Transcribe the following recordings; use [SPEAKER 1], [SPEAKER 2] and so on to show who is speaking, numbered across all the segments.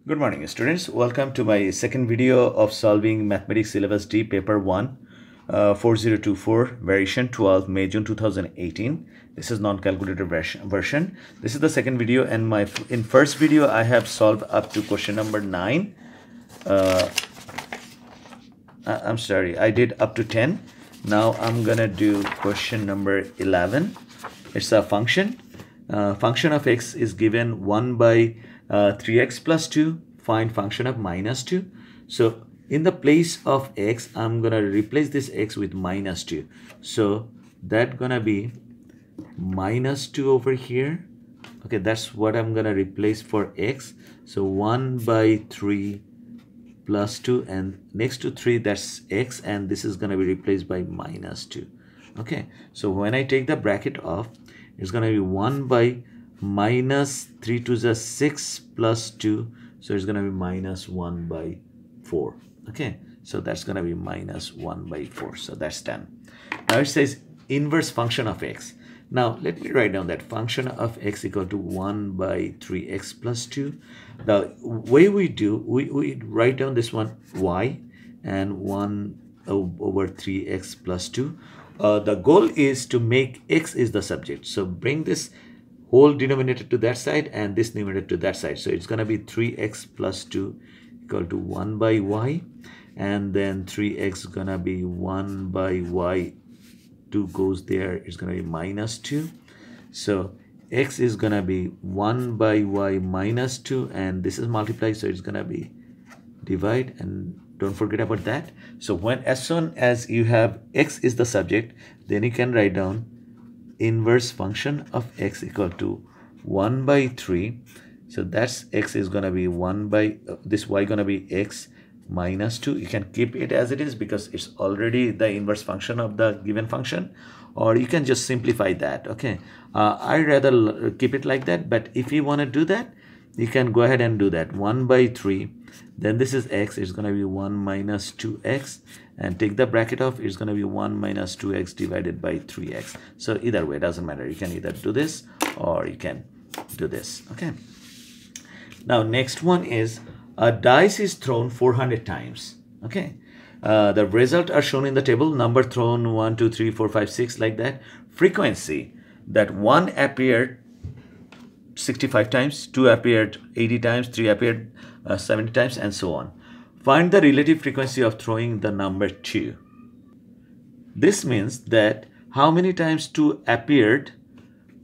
[SPEAKER 1] Good morning, students. Welcome to my second video of solving Mathematics Syllabus D Paper 1 4024 Variation 12 May June 2018. This is non-calculated version. This is the second video, and in first video I have solved up to question number 9. I'm sorry, I did up to 10. Now I'm gonna do question number 11. It's a function. Function of x is given 1 by 3x plus 2. Find function of minus 2. So in the place of x, I'm gonna replace this x with minus 2. So that's gonna be minus 2 over here. Okay, that's what I'm gonna replace for x. So 1 by 3 plus 2, and next to 3, that's x, and this is gonna be replaced by minus 2. Okay, so when I take the bracket off, it's gonna be 1 by minus 3 to the 6 plus 2, so it's gonna be minus 1 by 4. Okay, so that's gonna be minus 1 by 4. So that's done. Now it says inverse function of x. Now let me write down that function of x equal to 1 by 3x plus 2. The way we do, we write down this one y and 1 over 3x plus 2. The goal is to make x is the subject. So bring this whole denominator to that side and this numerator to that side. So it's going to be 3x plus 2 equal to 1 by y. And then 3x going to be 1 by y. 2 goes there. It's going to be minus 2. So x is going to be 1 by y minus 2. And this is multiplied. So it's going to be divide, and don't forget about that. So as soon as you have x is the subject, then you can write down inverse function of x equal to 1 by 3. So that's x is gonna be 1 by this y gonna be x minus 2. You can keep it as it is because it's already the inverse function of the given function, or you can just simplify that. Okay, I rather keep it like that, but if you want to do that, you can go ahead and do that. 1 by 3, then this is x, it's going to be 1 minus 2x, and take the bracket off, it's going to be 1 minus 2x divided by 3x. So either way, it doesn't matter. You can either do this or you can do this. Okay. Now next one is a dice is thrown 400 times. Okay. The results are shown in the table. Number thrown 1, 2, 3, 4, 5, 6, like that. Frequency that 1 appeared 65 times, 2 appeared 80 times, 3 appeared 70 times, and so on. Find the relative frequency of throwing the number 2. This means that how many times 2 appeared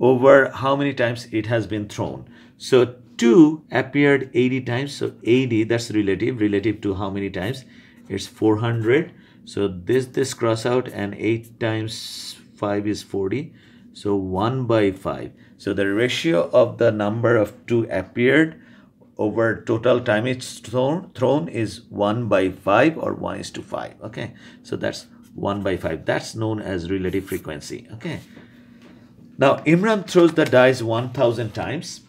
[SPEAKER 1] over how many times it has been thrown. So 2 appeared 80 times, so 80, that's relative to how many times? It's 400. So this cross out, and 8 times 5 is 40. So 1 by 5. So the ratio of the number of 2 appeared over total time it's thrown is 1 by 5, or 1:5. Okay, so that's 1 by 5. That's known as relative frequency. Okay. Now Imran throws the dice 1000 times.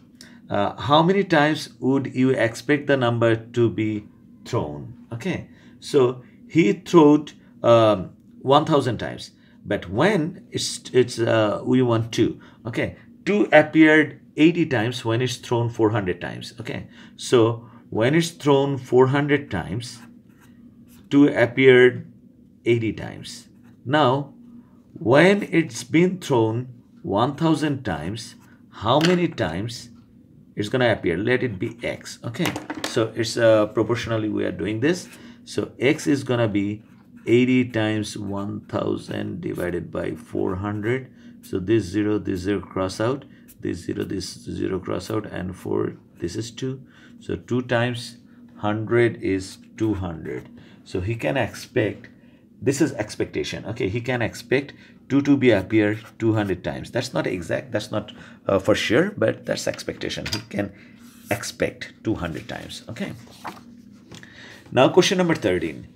[SPEAKER 1] How many times would you expect the number to be thrown? Okay, so he threw 1000 times. But when we want 2. Okay, 2 appeared 80 times when it's thrown 400 times. Okay, so when it's thrown 400 times, 2 appeared 80 times. Now when it's been thrown 1000 times, how many times it's gonna appear? Let it be x. Okay, so it's proportionally we are doing this. So x is gonna be 80 times 1000 divided by 400. So this 0 cross out, this 0 cross out, and 4, this is 2. So 2 times 100 is 200. So he can expect, this is expectation. Okay, he can expect 2 to be appear 200 times. That's not exact, that's not for sure, but that's expectation. He can expect 200 times. Okay. Now question number 13.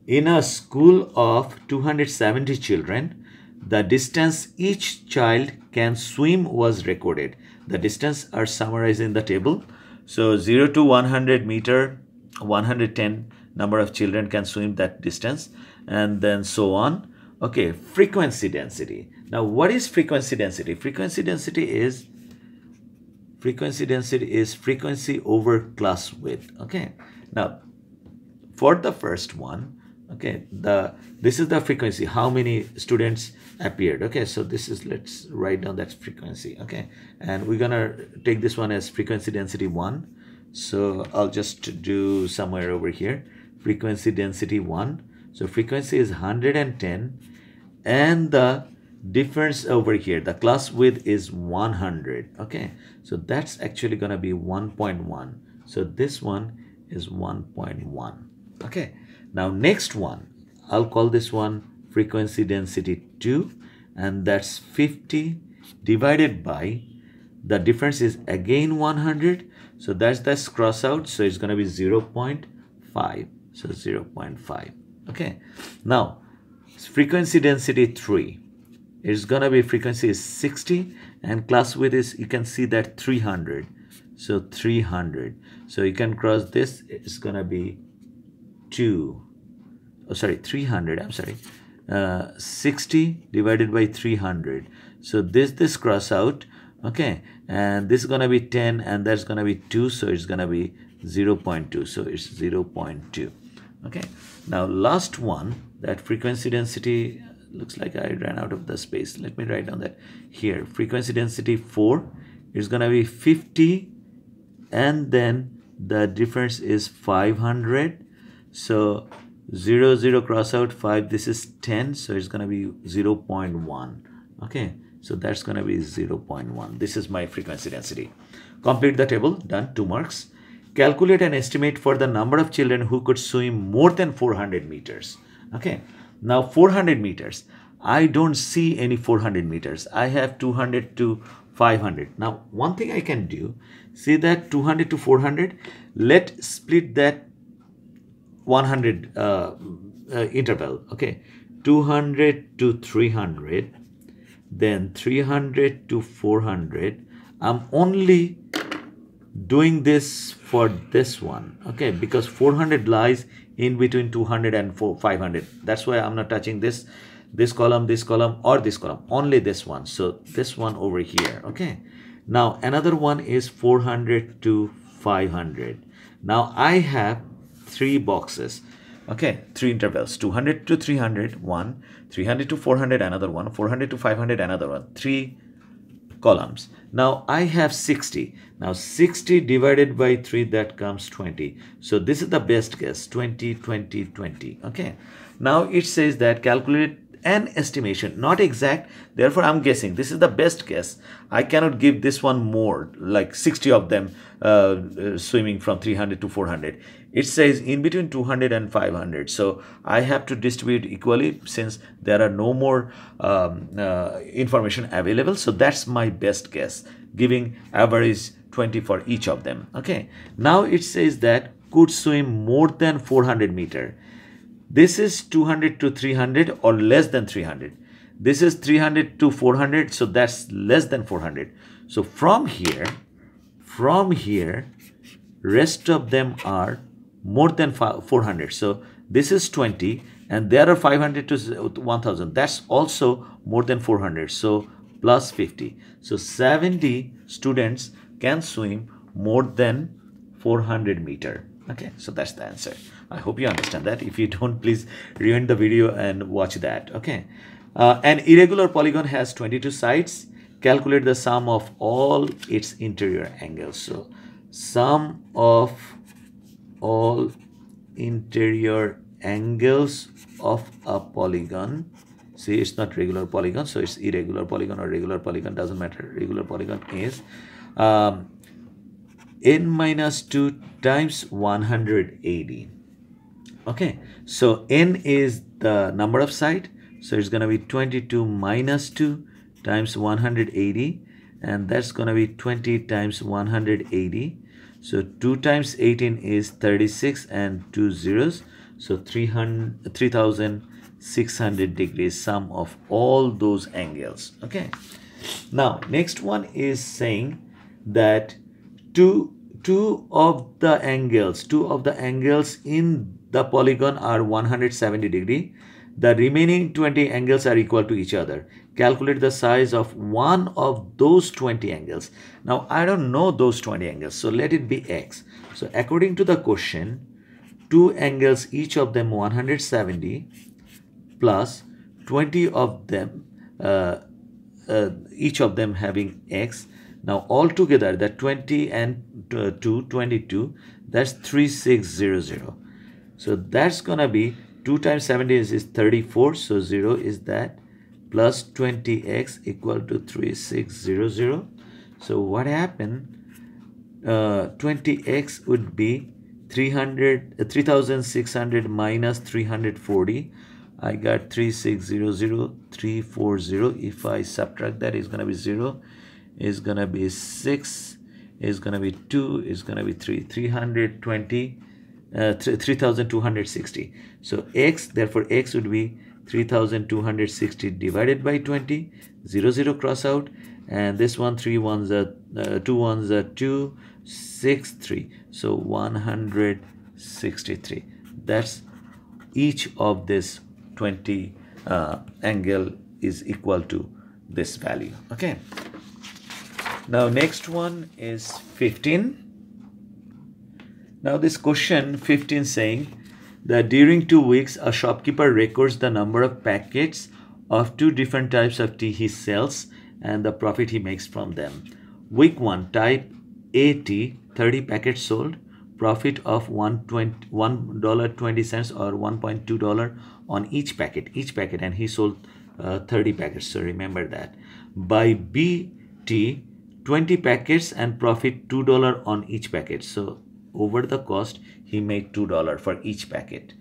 [SPEAKER 1] In a school of 270 children, the distance each child can swim was recorded. The distance are summarized in the table. So 0 to 100 meter, 110 number of children can swim that distance, and then so on. Okay, frequency density. Now what is frequency density? Frequency density is frequency density is frequency over class width. Okay, now for the first one, okay, this is the frequency, how many students appeared. Okay, so this is, let's write down that frequency. Okay, and we're gonna take this one as frequency density 1. So I'll just do somewhere over here, frequency density 1. So frequency is 110, and the difference over here, the class width is 100. Okay, so that's actually gonna be 1.1. So this one is 1.1. Okay, now next one, I'll call this one frequency density 2, and that's 50 divided by, the difference is again 100. So that's this cross out, so it's going to be 0.5. So 0.5. Okay, now frequency density 3, it's going to be, frequency is 60 and class width is, you can see that 300. So 300. So you can cross this, it's going to be 300, I'm sorry, 60 divided by 300. So this cross out. Okay, and this is going to be 10 and that's going to be 2, so it's going to be 0.2. So it's 0.2. Okay, now last one, that frequency density, looks like I ran out of the space. Let me write down that here. Frequency density 4 is going to be 50, and then the difference is 500. So 0, 0 cross out, 5, this is 10, so it's going to be 0.1. Okay, so that's going to be 0.1. This is my frequency density. Complete the table, done, 2 marks. Calculate an estimate for the number of children who could swim more than 400 meters. Okay, now 400 meters. I don't see any 400 meters. I have 200 to 500. Now, one thing I can do, see that 200 to 400, let's split that 100 interval. Okay, 200 to 300, then 300 to 400. I'm only doing this for this one, okay, because 400 lies in between 200 and 500. That's why I'm not touching this column, or this column, only this one. So this one over here. Okay, now another one is 400 to 500. Now I have 3 boxes. Okay, 3 intervals, 200 to 300, one, 300 to 400, another one, 400 to 500, another one, 3 columns. Now I have 60. Now 60 divided by 3, that comes 20. So this is the best guess, 20, 20, 20. Okay, now it says that calculate an estimation, not exact, therefore I'm guessing. This is the best guess. I cannot give this one more, like 60 of them swimming from 300 to 400. It says in between 200 and 500. So I have to distribute equally since there are no more information available. So that's my best guess, giving average 20 for each of them. Okay, now it says that could swim more than 400 meter. This is 200 to 300 or less than 300. This is 300 to 400, so that's less than 400. So from here, rest of them are more than 400. So this is 20, and there are 500 to 1000. That's also more than 400. So plus 50. So 70 students can swim more than 400 meter. Okay, so that's the answer. I hope you understand that. If you don't, please rewind the video and watch that. Okay, an irregular polygon has 22 sides. Calculate the sum of all its interior angles. So sum of all interior angles of a polygon. See, it's not regular polygon, so it's irregular polygon or regular polygon, doesn't matter. Regular polygon is n minus 2 times 180. Okay, so n is the number of side, so it's going to be 22 minus 2 times 180, and that's going to be 20 times 180. So 2 times 18 is 36 and 2 zeros, so 3600 degrees, sum of all those angles. Okay, now next one is saying that two of the angles in the polygon are 170 degree. The remaining 20 angles are equal to each other. Calculate the size of one of those 20 angles. Now, I don't know those 20 angles, so let it be x. So, according to the question, two angles, each of them 170, plus 20 of them, each of them having x. Now, altogether, that 20 and 22, that's 3600. So, that's going to be 2 times 70 is 34, so 0 is that, plus 20x equal to 3600. So what happened? 20x would be 3600 minus 340. I got 3600, 340. If I subtract that, it's going to be 0, is going to be 6, is going to be 2, is going to be 3, 320. 3260. So x, therefore x would be 3260 divided by 20, 0 0 cross out, and this one 3 ones are 2 ones are 2, 6 3, so 163. That's each of this 20 angle is equal to this value. Okay, now next one is 15. Now this question 15 saying that during 2 weeks a shopkeeper records the number of packets of 2 different types of tea he sells and the profit he makes from them. Week 1, type A tea, 30 packets sold, profit of $1.20 or $1.2 on each packet, and he sold 30 packets, so remember that. By B tea, 20 packets and profit $2 on each packet, so over the cost he made $2 for each packet.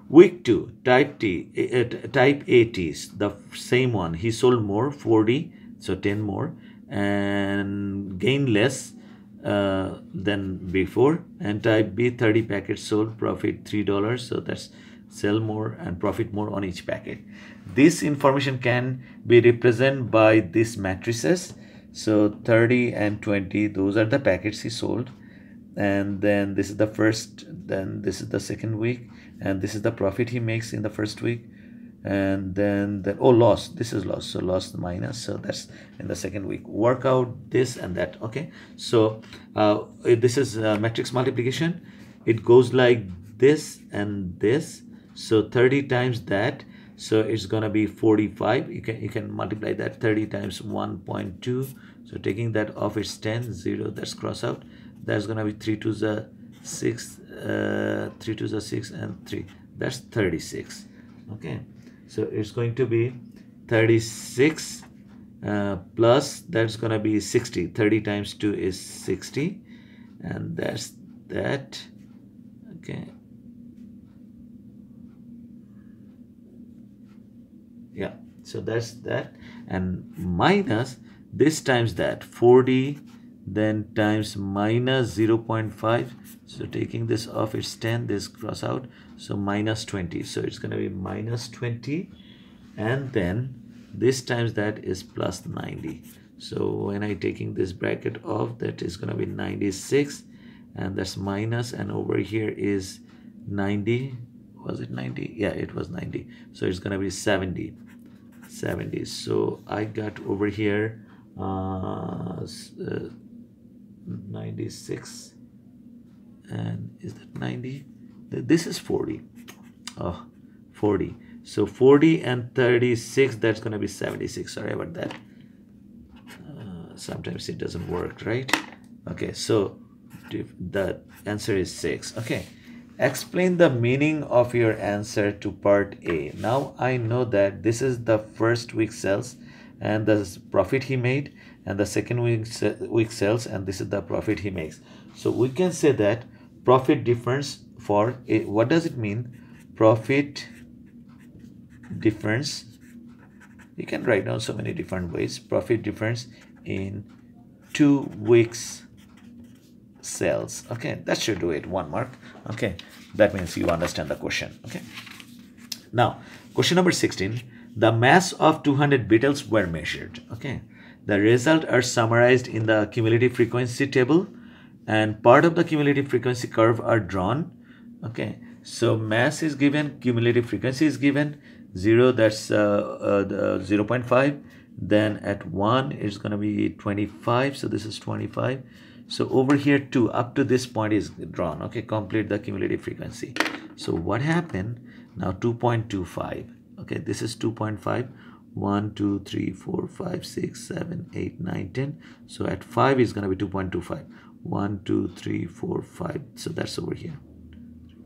[SPEAKER 1] Week 2, type A teas, the same one, he sold more, 40, so 10 more, and gained less than before. And type B, 30 packets sold, profit $3, so that's sell more and profit more on each packet. This information can be represented by these matrices. So 30 and 20, those are the packets he sold, and then this is the first, then this is the second week, and this is the profit he makes in the first week, and then oh, loss, this is loss, so loss minus, so that's in the second week. Work out this and that. Okay, so this is matrix multiplication. It goes like this and this, so 30 times that, so it's gonna be 45. You can multiply that. 30 times 1.2, so taking that off, it's 10, 0, that's cross out. That's gonna be 3 to the 6, 3 to the 6 and 3, that's 36. Okay, so it's going to be 36 plus, that's gonna be 60. 30 times 2 is 60, and that's that. Okay, yeah, so that's that, and minus this times that, 40, then times minus 0.5, so taking this off, it's 10, this cross out, so minus 20, so it's going to be minus 20, and then this times that is plus 90. So when I taking this bracket off, that is going to be 96, and that's minus, and over here is 90. Was it 90? Yeah, it was 90, so it's going to be 70. So I got over here 96, and is that 90? This is 40. Oh, 40. So 40 and 36, that's going to be 76. Sorry about that. Sometimes it doesn't work, right? Okay, so the answer is 6. Okay, explain the meaning of your answer to part A. Now I know that this is the first week sales and the profit he made, and the second week sales, and this is the profit he makes. So we can say that profit difference for a, what does it mean? Profit difference, you can write down so many different ways. Profit difference in 2 weeks sales. Okay, that should do it. 1 mark. Okay, that means you understand the question. Okay, now question number 16. The mass of 200 beetles were measured. Okay, the results are summarized in the cumulative frequency table, and part of the cumulative frequency curve are drawn. Okay, so mass is given, cumulative frequency is given, 0, that's 0.5. Then at 1 it's going to be 25, so this is 25. So over here 2 up to this point is drawn. Okay, complete the cumulative frequency. So what happened now? 2.25. okay, this is 2.5. 1 2 3 4 5 6 7 8 9 10. So at 5 is going to be 2.25. 1 2 3 4 5. So that's over here.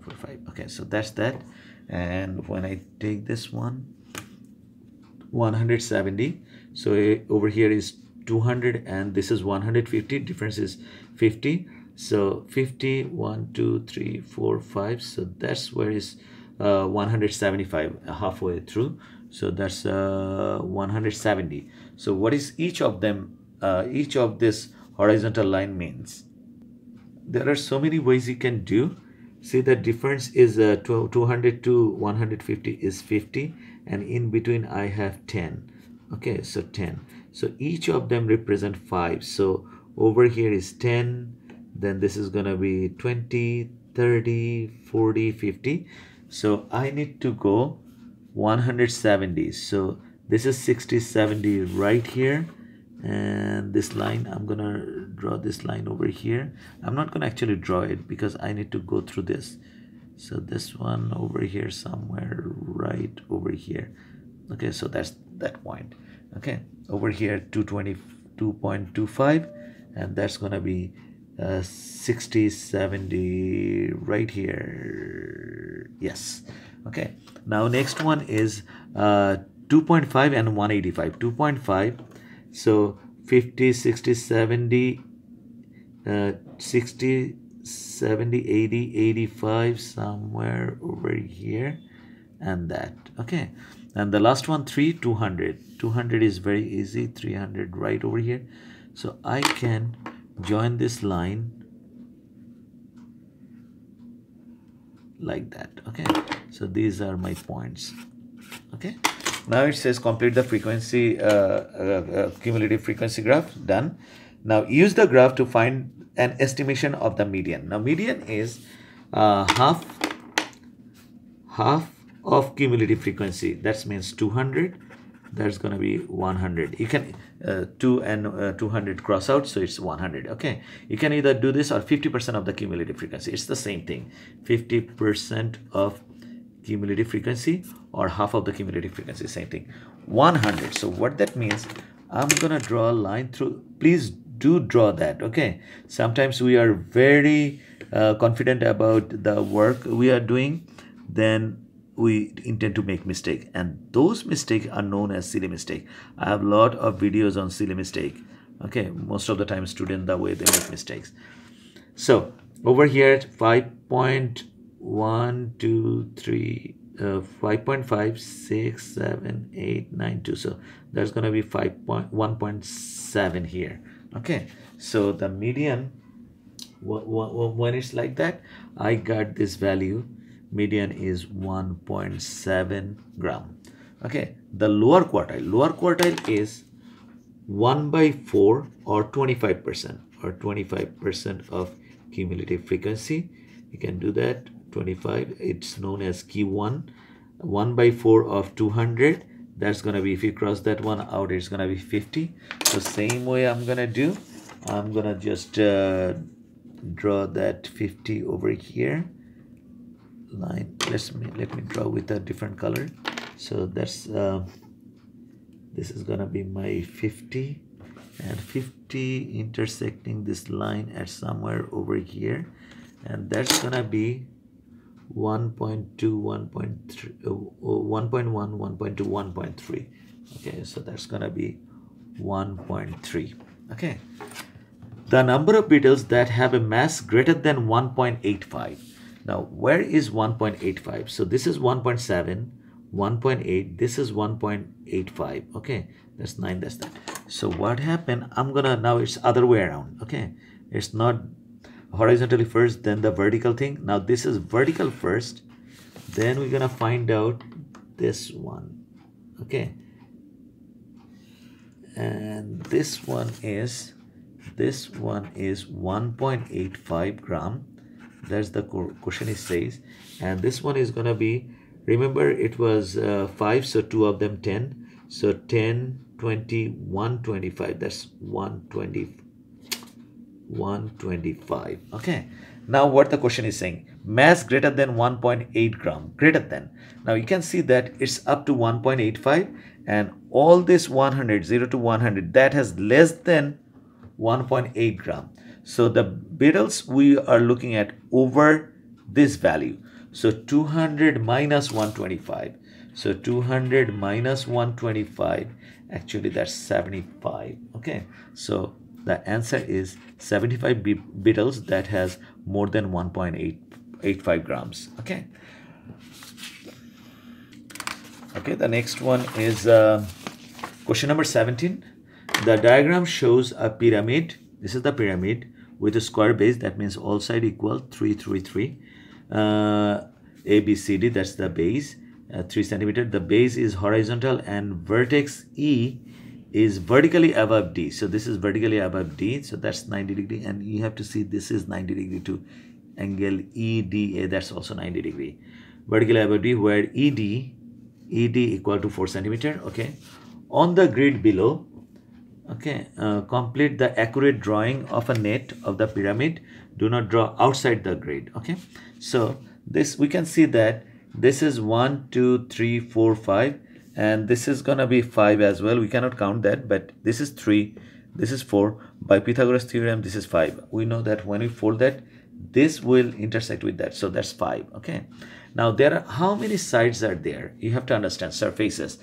[SPEAKER 1] 4 5. Okay, so that's that. And when I take this one, 170, so over here is 200 and this is 150. Difference is 50. So 50, 1 2 3 4 5. So that's where is 175 halfway through. So that's 170. So what is each of them, each of this horizontal line means? There are so many ways you can do. See, the difference is 200 to 150 is 50, and in between I have 10. Okay, so 10. So each of them represent 5. So over here is 10, then this is gonna be 20, 30, 40, 50. So I need to go 170. So this is 60, 70 right here. And this line, I'm gonna draw this line over here. I'm not gonna actually draw it because I need to go through this. So this one over here somewhere, right over here. Okay, so that's that point. Okay, over here 222.25, and that's gonna be 60, 70 right here. Yes. Okay, now next one is 2.5 and 185. 2.5, so 50, 60, 70, 60, 70, 80, 85, somewhere over here, and that. Okay, and the last one, 200. 200 is very easy. 300 right over here. So I can join this line like that. Okay, so these are my points. Okay, now it says complete the frequency cumulative frequency graph. Done. Now use the graph to find an estimation of the median. Now median is half of cumulative frequency. That means 200. That's going to be 100. You can 2 and 200 cross out, so it's 100. Okay, you can either do this or 50% of the cumulative frequency. It's the same thing. 50% of cumulative frequency or half of the cumulative frequency, same thing. 100. So what that means, I'm gonna draw a line through. Please do draw that. Okay, sometimes we are very confident about the work we are doing, then we intend to make mistake, and those mistakes are known as silly mistake. I have a lot of videos on silly mistake. Okay, most of the time students, the way they make mistakes. So over here 5.1 2 3 5.5 6 7 8 9 2. So that's going to be 1.7 here. Okay, so the median, when it's like that, I got this value. Median is 1.7 gram. Okay, the lower quartile is 1/4 or 25% of cumulative frequency. You can do that. 25, it's known as Q1. 1/4 of 200, that's gonna be, if you cross that one out, it's gonna be 50. So same way I'm gonna do, I'm gonna just draw that 50 over here line. Let me draw with a different color. So that's this is gonna be my 50, and 50 intersecting this line at somewhere over here, and that's gonna be 1.2 1.3 1.1 1.2 1.3. Okay, so that's gonna be 1.3. Okay, the number of beetles that have a mass greater than 1.85. Now where is 1.85? So this is 1.7, 1.8, this is 1.85. Okay, that's 9, that's that. So what happened, I'm gonna, now it's other way around. Okay, it's not horizontally first, then the vertical thing. Now this is vertical first, then we're gonna find out this one. Okay, and this one is 1.85 gram. That's the question it says, and this one is gonna be Remember it was 5, so 2 of them 10. So 10, 20, 125. That's 125. Okay. Now what the question is saying, mass greater than 1.8 gram, greater than. Now you can see that it's up to 1.85, and all this 100, 0 to 100, that has less than 1.8 gram. So the beetles we are looking at over this value. So 200 minus 125. So 200 minus 125, actually that's 75. Okay. So the answer is 75 beetles that has more than 1.85 grams. Okay. Okay, the next one is question number 17. The diagram shows a pyramid. This is the pyramid with a square base. That means all side equal 3, 3, 3. A, B, C, D, that's the base. 3 centimeter. The base is horizontal and vertex E is vertically above D. So this is vertically above D. So that's 90 degree. And you have to see this is 90 degree to angle EDA. That's also 90 degree. Vertically above D, where ED equal to 4 centimeter. Okay. On the grid below, okay, complete the accurate drawing of a net of the pyramid. Do not draw outside the grid. Okay. So this, we can see that this is 1, 2, 3, 4, 5. And this is gonna be 5 as well. We cannot count that, but this is 3, this is 4. By Pythagoras theorem, this is 5. We know that when we fold that, this will intersect with that. So that's 5. Okay. Now there are, how many sides are there? You have to understand surfaces.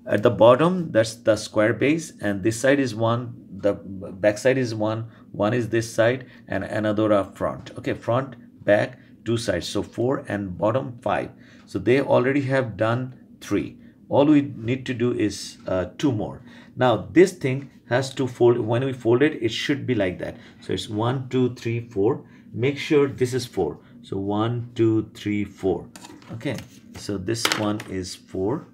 [SPEAKER 1] At the bottom, that's the square base, and this side is 1, the back side is 1, 1 is this side, and another are front. Okay, front, back, 2 sides. So 4, and bottom 5. So they already have done 3. All we need to do is 2 more. Now this thing has to fold. When we fold it, it should be like that. So it's 1, 2, 3, 4. Make sure this is 4. So 1, 2, 3, 4. Okay. So this one is 4.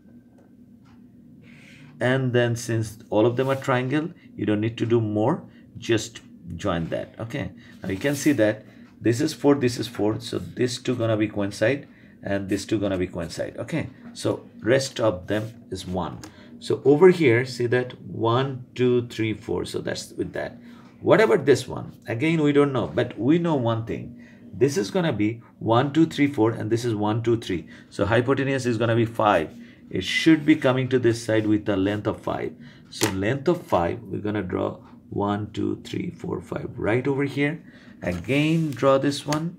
[SPEAKER 1] And then since all of them are triangle, you don't need to do more. Just join that. Okay. Now you can see that this is 4, this is 4. So this two gonna be coincide, and this two gonna be coincide. Okay. So rest of them is 1. So over here, see that 1, 2, 3, 4. So that's with that. What about this one? Again, we don't know, but we know one thing. This is gonna be 1, 2, 3, 4, and this is 1, 2, 3. So hypotenuse is gonna be 5. It should be coming to this side with a length of 5. So length of 5, we're gonna draw 1, 2, 3, 4, 5 right over here. Again, draw this one.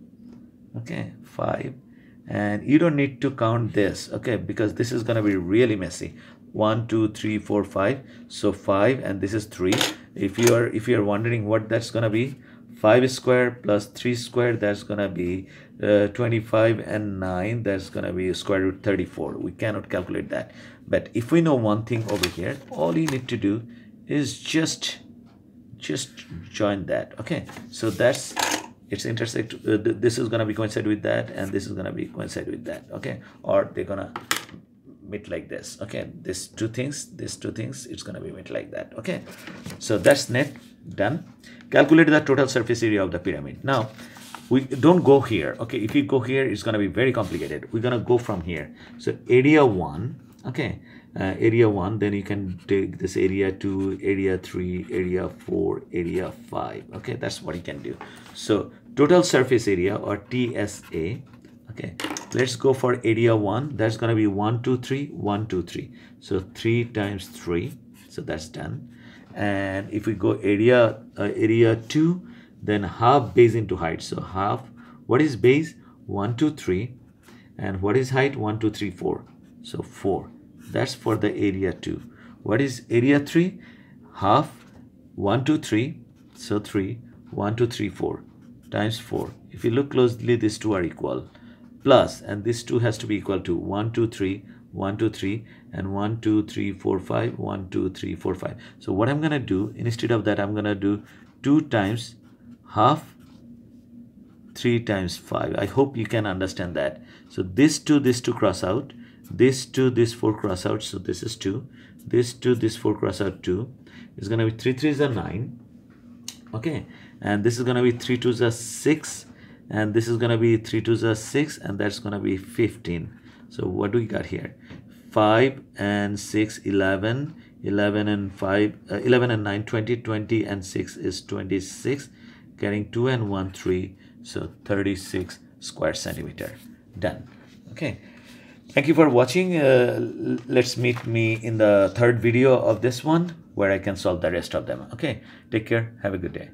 [SPEAKER 1] Okay, 5. And you don't need to count this, okay, because this is gonna be really messy. 1, 2, 3, 4, 5. So 5, and this is 3. If you are wondering what that's gonna be, 5 square plus 3 square, that's gonna be 25, and 9, that's gonna be square root 34. We cannot calculate that. But if we know one thing over here, all you need to do is just join that. Okay, so that's, it's intersect. This is gonna be coincide with that, and this is gonna be coincide with that. Okay, or they're gonna meet like this. Okay, these two things, it's gonna be meet like that. Okay, so that's net done. Calculate the total surface area of the pyramid. Now we don't go here. Okay, if you go here, it's gonna be very complicated. We're gonna go from here. So area 1. Okay, area 1, then you can take this area 2, area 3, area 4, area 5. Okay, that's what you can do. So total surface area, or TSA. Okay, let's go for area 1. That's gonna be 1, 2, 3, 1, 2, 3. So 3 times 3. So that's done. And if we go area 2, then half base into height. So half, what is base? 1, 2, 3. And what is height? 1, 2, 3, 4. So 4. That's for the area 2. What is area 3? Half, 1, 2, 3. So 3, 1, 2, 3, 4 times 4. If you look closely, these two are equal. Plus, and this 2 has to be equal to 1, 2, 3, 1, 2, 3, and 1, 2, 3, 4, 5, 1, 2, 3, 4, 5. So what I'm gonna do, instead of that, I'm gonna do 2 times half, 3 times 5. I hope you can understand that. So this 2 cross out, this 2, this 4 cross out. So this is 2, this 2, this 4 cross out 2. It's gonna be 3 3s are 9. Okay, and this is gonna be 3 2s are 6, and this is gonna be 3 2s are 6, and that's gonna be 15. So what do we got here? 5 and 6, 11. 11 and 5, 11 and 9, 20. 20 and 6 is 26. Getting 2 and 1, 3. So 36 square centimeter. Done. Okay. Thank you for watching. Let's meet me in the third video of this one where I can solve the rest of them. Okay. Take care. Have a good day.